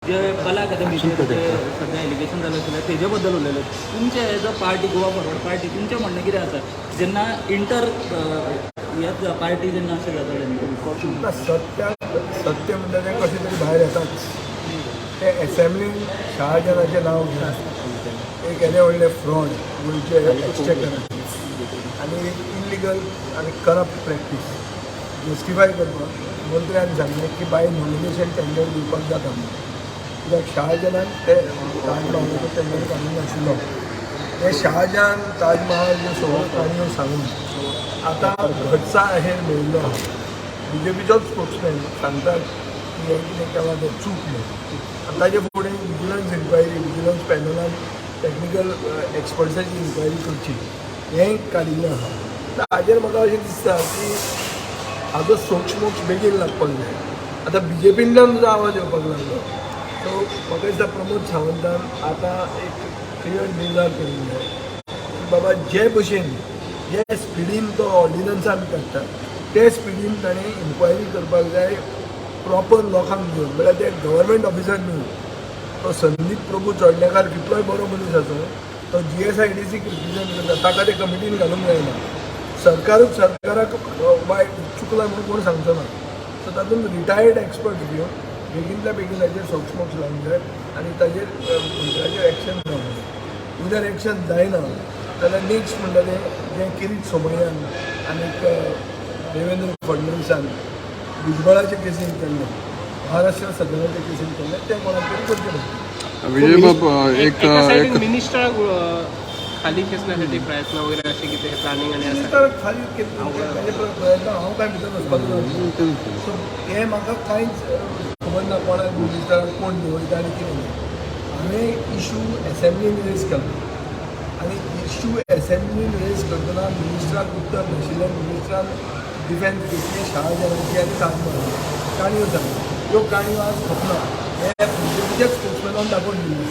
जे कला अकादमीचेर जे सध्या एलिगेशन जालें आसलें तेजे बद्दल उलयलें. तुमचे as a party Goa forward party तुमचें म्हणणें कितें आसा जेन्ना इंटर ह्याच पार्टी जेन्ना अशें जाता तेन्ना सत्य म्हणटा तें कशें तरी भायर येताच. ते एसेंब्लीन शहाजनाचें नांव घेवन एक येदे व्हडले फ्रॉड गोंयचे एक्सचेकराचे आनी एक इलिगल आनी करप्ट प्रॅक्टीस जस्टिफाय करपाक मंत्र्यान सांगलें की बाय नॉमिनेशन टेंडर दिवपाक जाता म्हणून. कित्याक शहाजनान ते ताजमहालाचो टेंडर काडूंक नाशिल्लो. हे शहाजहान ताजमहाल ह्यो सगळ्यो काणयो सांगून आतां घटसा हेर मेळिल्लो आहा. BJPचोच स्पोक्समॅन सांगतात की हें कितें केलां तें चूक म्हणून. आनी ताजे फुडें विजिलन्स इन्क्वायरी विजिलन्स पॅनलान टॅक्निकल एक्सपर्ट्साची इन्क्वायरी करची हेंय काडिल्लें आहा. हाजेर म्हाका अशें दिसता की हाजो सोक्ष बेगीन लागपाक जाय. आतां BJPंतल्यान सुद्दां आवाज येवपाक लागलो. सो म्हाका दिसता प्रमोद सावंतान आतां एक क्लियर निर्धार करूंक जाय की बाबा जे भशेन जे स्पिडीन तो ऑर्डिनन्सान काडटा ते स्पिडीन ताणें इन्क्वायरी करपाक जाय प्रॉपर लोकांक घेवन. म्हळ्यार ते गव्हर्मेंट ऑफिसर न्हू. तो संदीप प्रभू चोडणेकार कितलोय बरो मनीस आसूं तो GSIDC रिप्रेझेंट करता ताका ते कमिटीन घालूंक जायना. सरकाराक वायट चुकला म्हणून कोण सांगचो ना. सो तातूंत रिटायर्ड एक्सपर्ट घेवन बेगिनच्या बेगीन ताजेर सोक्ष लावंक जाय आनी ताजेर मंत्र्याचेर एक्शन जावंक जाय. उदर एक्शन जायना जाल्यार नेक्स्ट म्हणटा तें जें किरीट सोमय्यान आनीक देवेंद्र फडणवीसान भुजबळाचे केसीन केल्ले महाराष्ट्र सदनाचे केसीन केल्ले ते कोणाक तरी करचें पडटलें. विजय बाब एक मिनिस्टर खाली खेचण्यासाठी प्रयत्न वगैरे असे किती प्लॅनिंग आणि असं तर खाली ताजे प्रयत्न हांव कांय भितर वचपाक ना. सो हें म्हाका कांयच खबर ना कोणाक मिनिस्टराक कोण दवरता आनी कितें ना. हांवें इशू एसेंब्लीन रेज केलो आनी इशू एसेंब्लीन रेज करतना मिनिस्टराक उत्तर नाशिल्लें. मिनिस्टरान डिफेन्स घेतली शहाजहानाची आनी ताजमहालाची काणयो सांगल्यो. ह्यो काणयो आज खपना हे BJPच्याच स्पोक्समॅनान दाखोवन दिल्यो.